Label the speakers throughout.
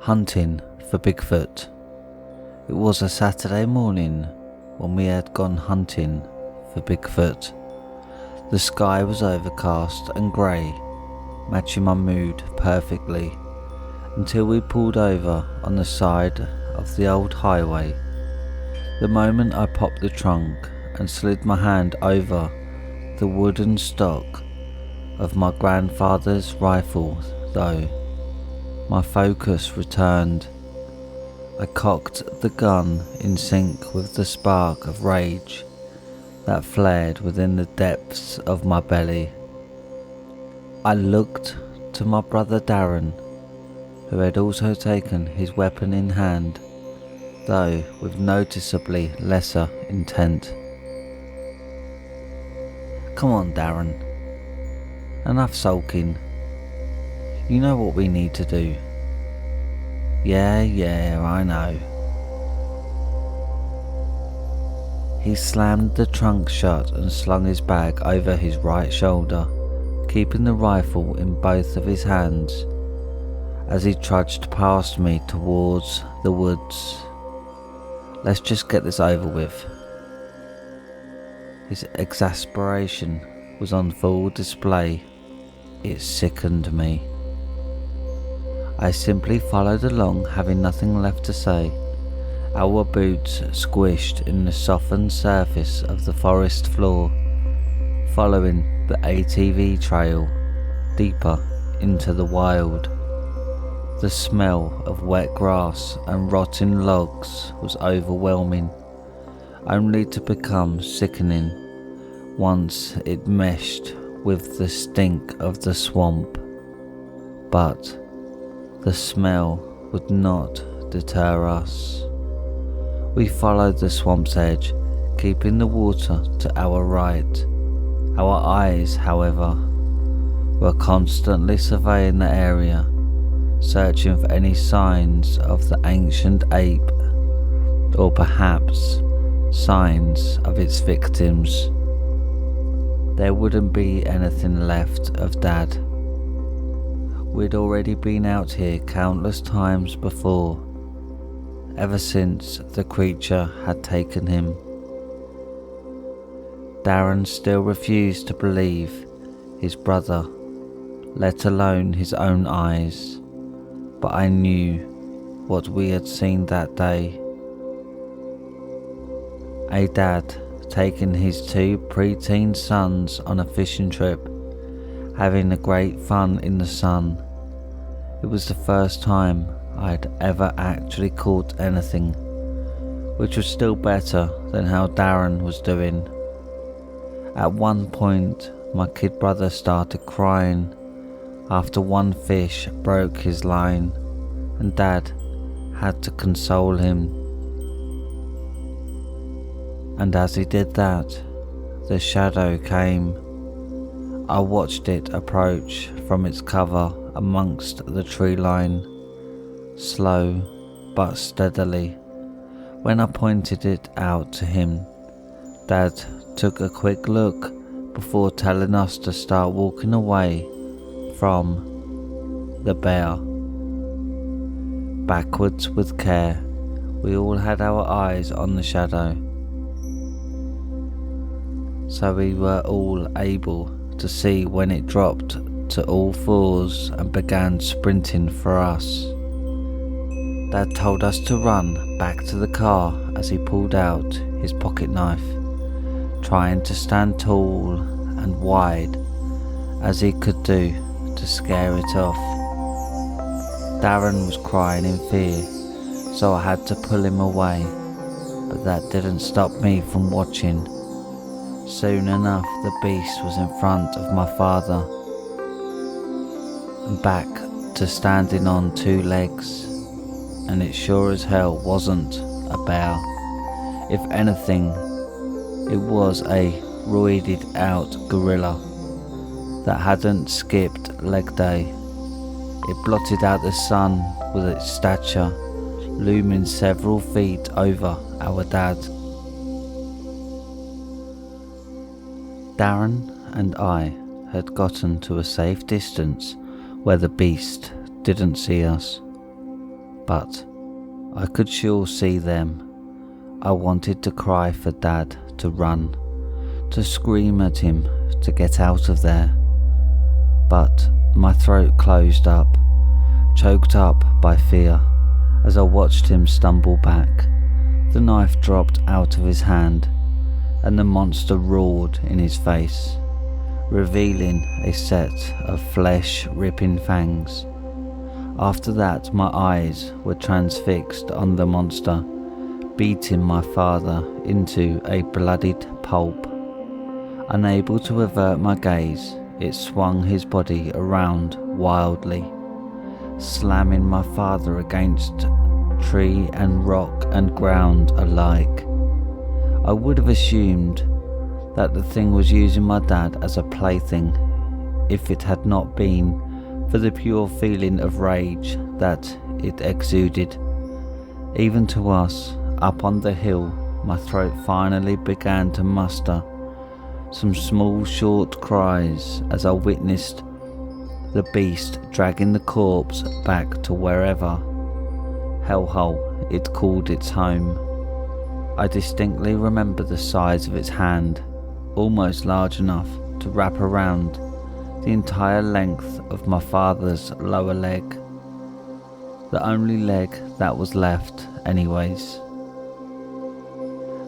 Speaker 1: hunting for Bigfoot. It was a Saturday morning when we had gone hunting for Bigfoot. The sky was overcast and grey, matching my mood perfectly, until we pulled over on the side of the old highway. The moment I popped the trunk and slid my hand over the wooden stock of my grandfather's rifle, though, my focus returned. I cocked the gun in sync with the spark of rage that flared within the depths of my belly. I looked to my brother Darren, who had also taken his weapon in hand, though with noticeably lesser intent. "Come on, Darren. Enough sulking. You know what we need to do." Yeah, I know." He slammed the trunk shut and slung his bag over his right shoulder, keeping the rifle in both of his hands as he trudged past me towards the woods. "Let's just get this over with." His exasperation was on full display. It sickened me. I simply followed along, having nothing left to say. Our boots squished in the softened surface of the forest floor, following the ATV trail deeper into the wild. The smell of wet grass and rotting logs was overwhelming, only to become sickening once it meshed with the stink of the swamp. But the smell would not deter us. We followed the swamp's edge, keeping the water to our right. Our eyes, however, were constantly surveying the area, searching for any signs of the ancient ape, or perhaps signs of its victims. There wouldn't be anything left of Dad. We'd already been out here countless times before, ever since the creature had taken him. Darren still refused to believe his brother, let alone his own eyes, but I knew what we had seen that day. A dad taking his two preteen sons on a fishing trip, having a great fun in the sun. It was the first time I'd ever actually caught anything, which was still better than how Darren was doing. At one point, my kid brother started crying after one fish broke his line, and Dad had to console him. And as he did that, the shadow came. I watched it approach from its cover amongst the tree line, slow but steadily. When I pointed it out to him, Dad took a quick look before telling us to start walking away from the bear. Backwards with care, we all had our eyes on the shadow, so we were all able to see when it dropped to all fours and began sprinting for us. Dad told us to run back to the car as he pulled out his pocket knife, trying to stand tall and wide as he could do to scare it off. Darren was crying in fear, so I had to pull him away, but that didn't stop me from watching. Soon enough, the beast was in front of my father, and back to standing on two legs, and it sure as hell wasn't a bear. If anything, it was a roided out gorilla that hadn't skipped leg day. It blotted out the sun with its stature, looming several feet over our dad. Darren and I had gotten to a safe distance where the beast didn't see us. but I could sure see them. I wanted to cry for Dad to run, to scream at him to get out of there, but my throat closed up, choked up by fear as I watched him stumble back. The knife dropped out of his hand and the monster roared in his face, revealing a set of flesh-ripping fangs. After that, my eyes were transfixed on the monster, beating my father into a bloodied pulp. Unable to avert my gaze, it swung his body around wildly, slamming my father against tree and rock and ground alike. I would have assumed that the thing was using my dad as a plaything if it had not been for the pure feeling of rage that it exuded. Even to us, up on the hill, my throat finally began to muster some small short cries as I witnessed the beast dragging the corpse back to wherever hellhole it called its home. I distinctly remember the size of its hand, almost large enough to wrap around the entire length of my father's lower leg. The only leg that was left anyways.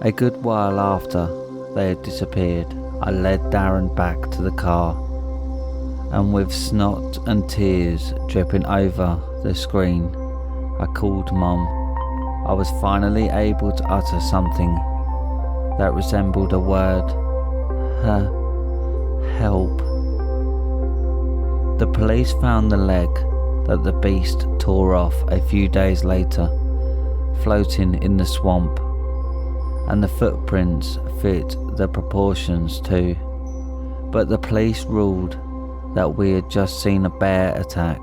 Speaker 1: A good while after they had disappeared, I led Darren back to the car, and with snot and tears dripping over the screen, I called Mum. I was finally able to utter something that resembled a word. Help. The police found the leg that the beast tore off a few days later, floating in the swamp, and the footprints fit the proportions too. But the police ruled that we had just seen a bear attack,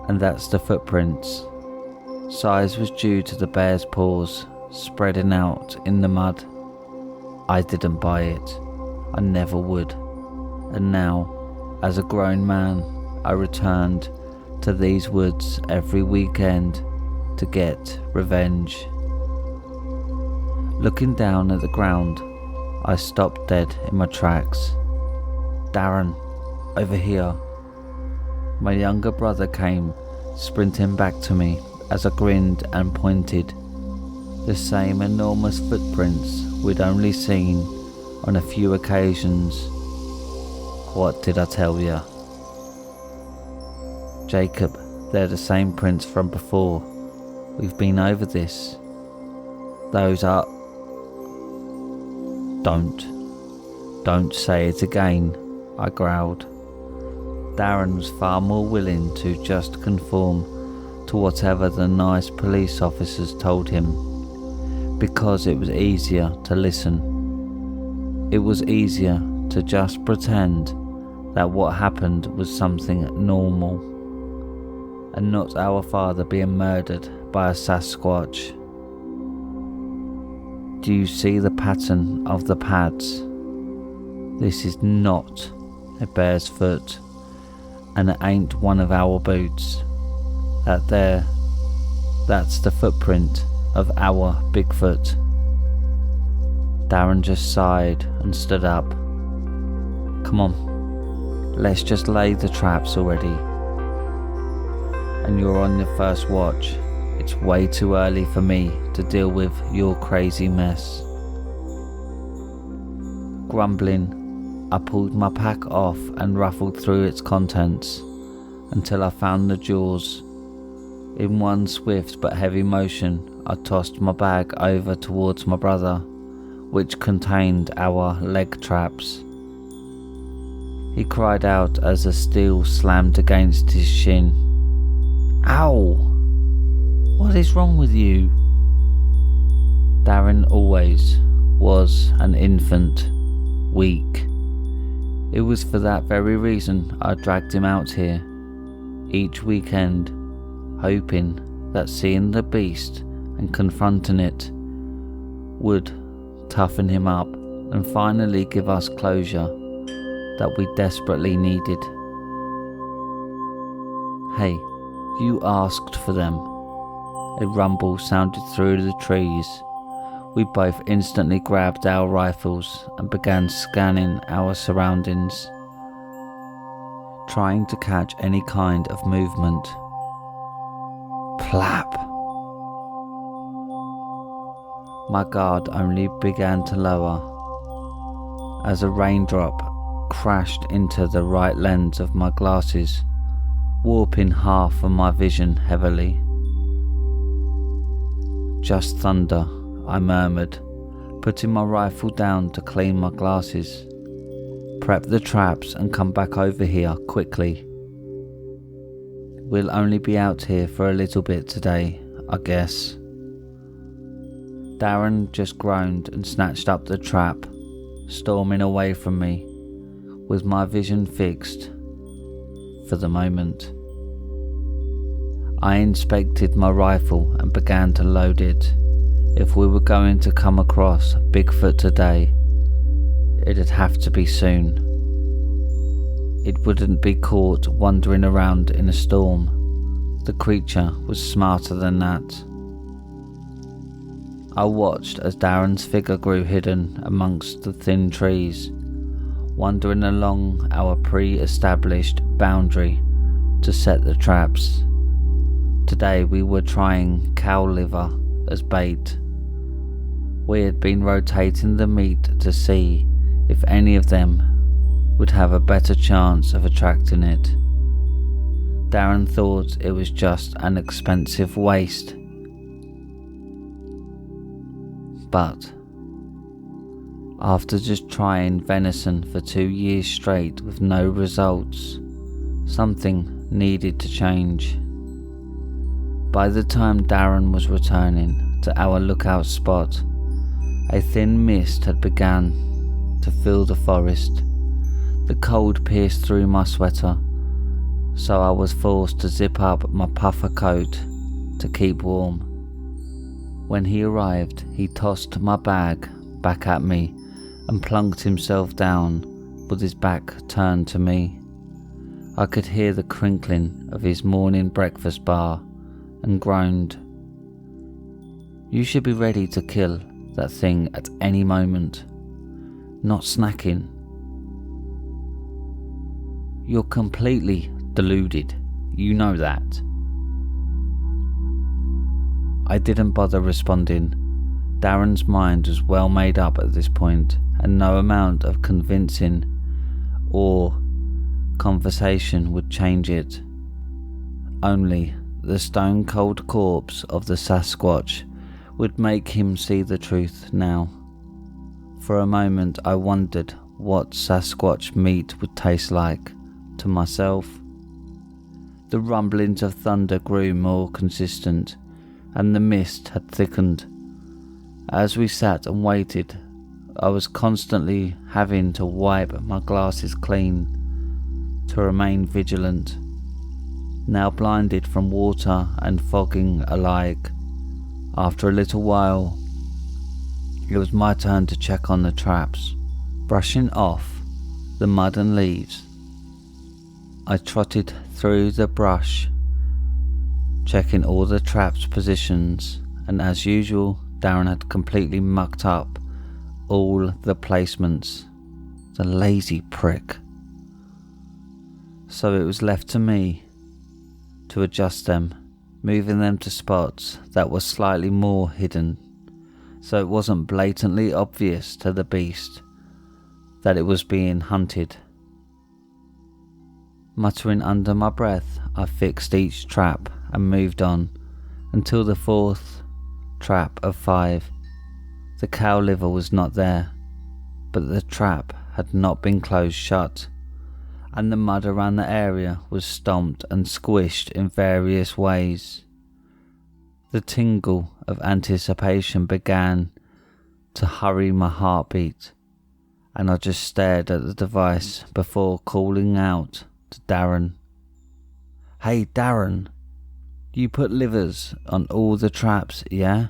Speaker 1: and that's the footprints. Size was due to the bear's paws spreading out in the mud. I didn't buy it. I never would. And now, as a grown man, I returned to these woods every weekend to get revenge. Looking down at the ground, I stopped dead in my tracks. Darren, over here. My younger brother came sprinting back to me as I grinned and pointed. The same enormous footprints we'd only seen on a few occasions. What did I tell you? Jacob, they're the same prints from before. We've been over this. Those are... Don't say it again, I growled. Darren was far more willing to just conform to whatever the nice police officers told him, because it was easier to listen. It was easier to just pretend that what happened was something normal, and not our father being murdered by a Sasquatch. Do you see the pattern of the pads? This is not a bear's foot, and it ain't one of our boots. That's the footprint of our Bigfoot. Darren just sighed and stood up. Come on, let's just lay the traps already. And you're on your first watch. It's way too early for me to deal with your crazy mess. Grumbling, I pulled my pack off and ruffled through its contents until I found the jaws. In one swift but heavy motion, I tossed my bag over towards my brother, which contained our leg traps. He cried out as the steel slammed against his shin. Ow! What is wrong with you? Darren always was an infant, weak. It was for that very reason I dragged him out here each weekend, hoping that seeing the beast and confronting it would toughen him up and finally give us closure that we desperately needed. Hey, you asked for them. A rumble sounded through the trees. We both instantly grabbed our rifles and began scanning our surroundings, trying to catch any kind of movement. Plap! My guard only began to lower as a raindrop crashed into the right lens of my glasses, warping half of my vision heavily. Just thunder, I murmured, putting my rifle down to clean my glasses. Prep the traps and come back over here quickly. We'll only be out here for a little bit today, I guess. Darren just groaned and snatched up the trap, storming away from me, with my vision fixed for the moment. I inspected my rifle and began to load it. If we were going to come across Bigfoot today, it'd have to be soon. It wouldn't be caught wandering around in a storm. The creature was smarter than that. I watched as Darren's figure grew hidden amongst the thin trees, wandering along our pre-established boundary to set the traps. Today we were trying cow liver as bait. We had been rotating the meat to see if any of them would have a better chance of attracting it. Darren thought it was just an expensive waste. But after just trying venison for 2 years straight with no results, something needed to change. By the time Darren was returning to our lookout spot, a thin mist had begun to fill the forest. The cold pierced through my sweater, so I was forced to zip up my puffer coat to keep warm. When he arrived, he tossed my bag back at me and plunked himself down with his back turned to me. I could hear the crinkling of his morning breakfast bar and groaned. You should be ready to kill that thing at any moment, not snacking. You're completely deluded, you know that. I didn't bother responding. Darren's mind was well made up at this point, and no amount of convincing or conversation would change it. Only the stone-cold corpse of the Sasquatch would make him see the truth now. For a moment I wondered what Sasquatch meat would taste like to myself. The rumblings of thunder grew more consistent, and the mist had thickened. As we sat and waited, I was constantly having to wipe my glasses clean to remain vigilant. Now blinded from water and fogging alike, after a little while, it was my turn to check on the traps. Brushing off the mud and leaves, I trotted through the brush, checking all the traps' positions, and as usual, Darren had completely mucked up all the placements. The lazy prick. So it was left to me to adjust them, moving them to spots that were slightly more hidden, so it wasn't blatantly obvious to the beast that it was being hunted. Muttering under my breath, I fixed each trap and moved on until the fourth trap of 5. The cow liver was not there, but the trap had not been closed shut, and the mud around the area was stomped and squished in various ways. The tingle of anticipation began to hurry my heartbeat, and I just stared at the device before calling out to Darren. Hey Darren, you put livers on all the traps, yeah?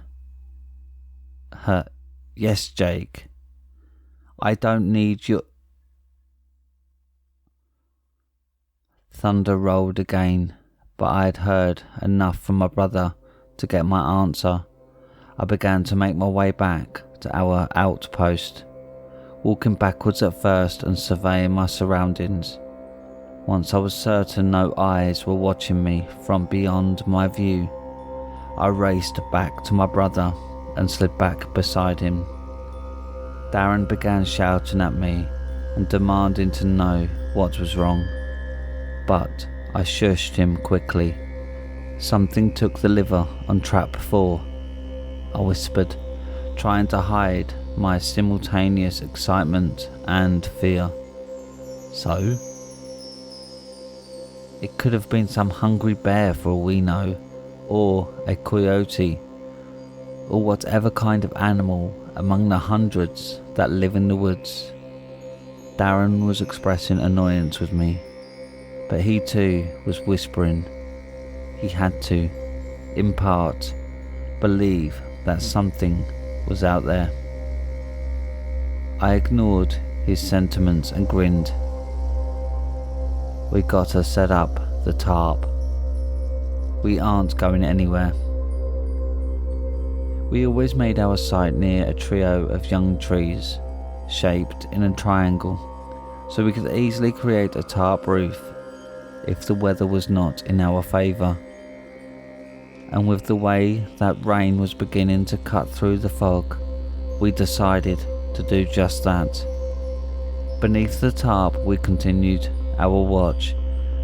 Speaker 1: Yes, Jake. I don't need your... Thunder rolled again, but I had heard enough from my brother to get my answer, I began to make my way back to our outpost, walking backwards at first and surveying my surroundings. Once I was certain no eyes were watching me from beyond my view, I raced back to my brother and slid back beside him. Darren began shouting at me and demanding to know what was wrong, but I shushed him quickly. Something took the liver on trap 4, I whispered, trying to hide my simultaneous excitement and fear. So? It could have been some hungry bear for all we know, or a coyote, or whatever kind of animal among the hundreds that live in the woods. Darren was expressing annoyance with me, but he too was whispering. He had to, in part, believe that something was out there. I ignored his sentiments and grinned. We got to set up the tarp. We aren't going anywhere. We always made our site near a trio of young trees, shaped in a triangle, so we could easily create a tarp roof if the weather was not in our favour. And with the way that rain was beginning to cut through the fog, we decided to do just that. Beneath the tarp we continued our watch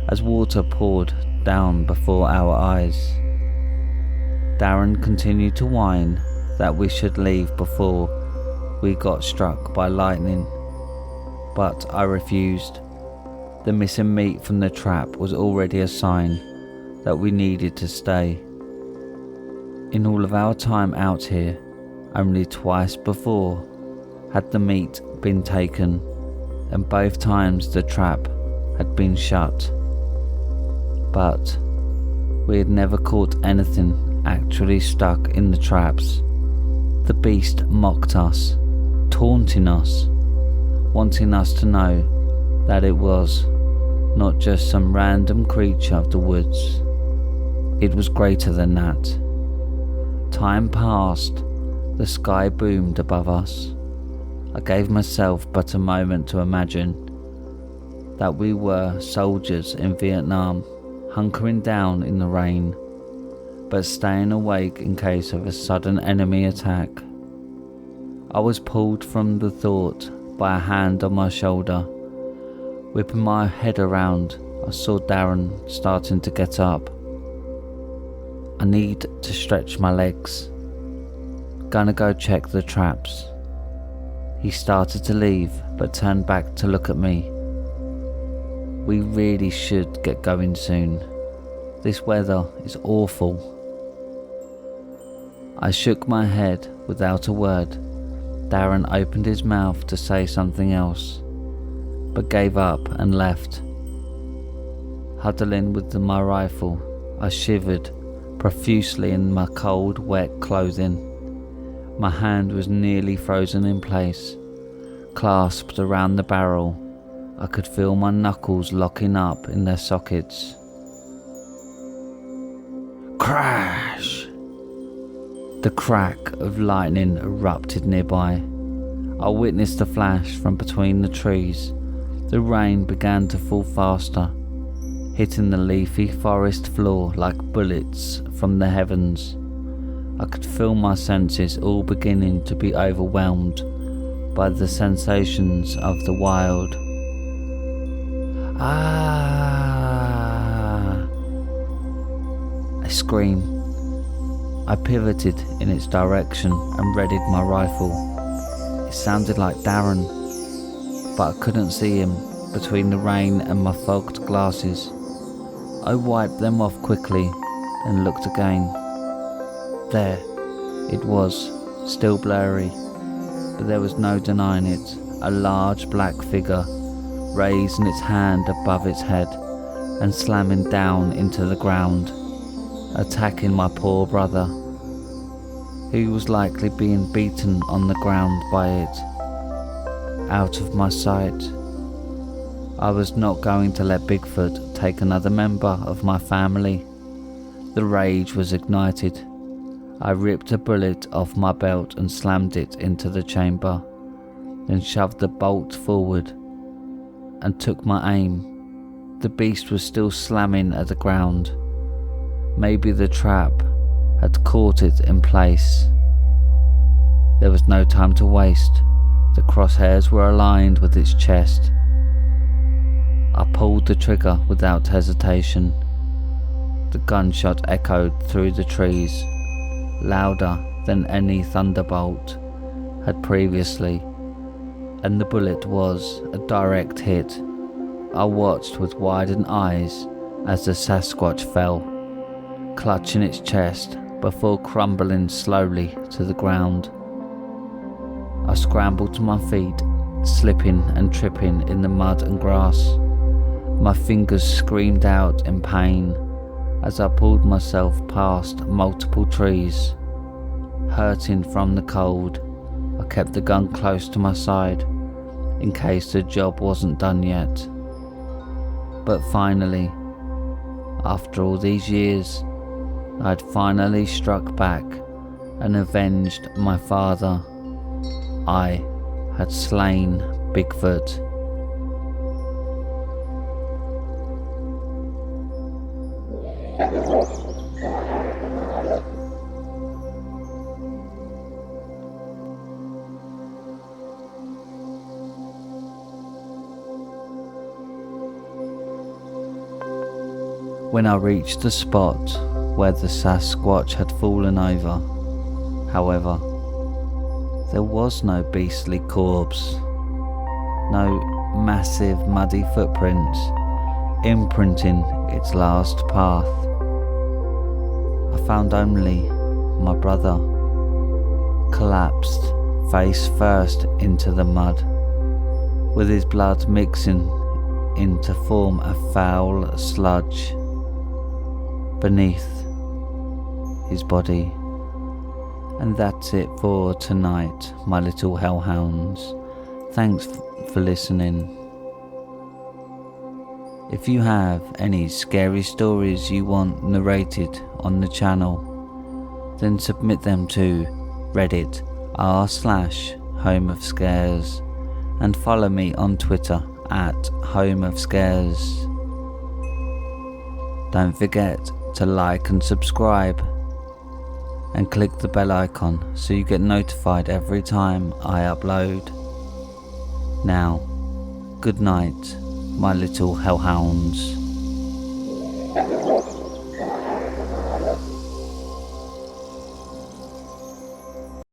Speaker 1: as water poured down before our eyes. Darren continued to whine that we should leave before we got struck by lightning, but I refused. The missing meat from the trap was already a sign that we needed to stay. In all of our time out here, only twice before had the meat been taken, and both times the trap had been shut. But we had never caught anything actually stuck in the traps. The beast mocked us, taunting us, wanting us to know that it was not just some random creature of the woods. It was greater than that. Time passed, the sky boomed above us. I gave myself but a moment to imagine that we were soldiers in Vietnam, hunkering down in the rain, but staying awake in case of a sudden enemy attack. I was pulled from the thought by a hand on my shoulder. Whipping my head around, I saw Darren starting to get up. I need to stretch my legs. Gonna go check the traps. He started to leave, but turned back to look at me. We really should get going soon. This weather is awful. I shook my head without a word. Darren opened his mouth to say something else, but gave up and left. Huddling with my rifle, I shivered profusely in my cold, wet clothing. My hand was nearly frozen in place. Clasped around the barrel, I could feel my knuckles locking up in their sockets. Crash! The crack of lightning erupted nearby. I witnessed a flash from between the trees. The rain began to fall faster, hitting the leafy forest floor like bullets from the heavens. I could feel my senses all beginning to be overwhelmed by the sensations of the wild. Ah! A scream. I pivoted in its direction and readied my rifle. It sounded like Darren, but I couldn't see him between the rain and my fogged glasses. I wiped them off quickly and looked again. There, it was, still blurry, but there was no denying it. A large black figure, raising its hand above its head and slamming down into the ground, attacking my poor brother. He was likely being beaten on the ground by it. Out of my sight. I was not going to let Bigfoot take another member of my family. The rage was ignited. I ripped a bullet off my belt and slammed it into the chamber, then shoved the bolt forward and took my aim. The beast was still slamming at the ground. Maybe the trap had caught it in place. There was no time to waste. The crosshairs were aligned with its chest. I pulled the trigger without hesitation. The gunshot echoed through the trees, louder than any thunderbolt had previously, and the bullet was a direct hit. I watched with widened eyes as the Sasquatch fell, clutching its chest before crumbling slowly to the ground. I scrambled to my feet, slipping and tripping in the mud and grass. My fingers screamed out in pain as I pulled myself past multiple trees. Hurting from the cold, I kept the gun close to my side in case the job wasn't done yet. But finally, after all these years, I had finally struck back and avenged my father. I had slain Bigfoot. When I reached the spot where the Sasquatch had fallen over, however, there was no beastly corpse, no massive muddy footprints imprinting its last path. I found only my brother, collapsed face first into the mud, with his blood mixing in to form a foul sludge beneath his body. And that's it for tonight, my little hellhounds. Thanks for listening. If you have any scary stories you want narrated on the channel, then submit them to Reddit r/homeofscares and follow me on Twitter at homeofscares. Don't forget to like and subscribe and click the bell icon so you get notified every time I upload. Now, good night, my little hellhounds.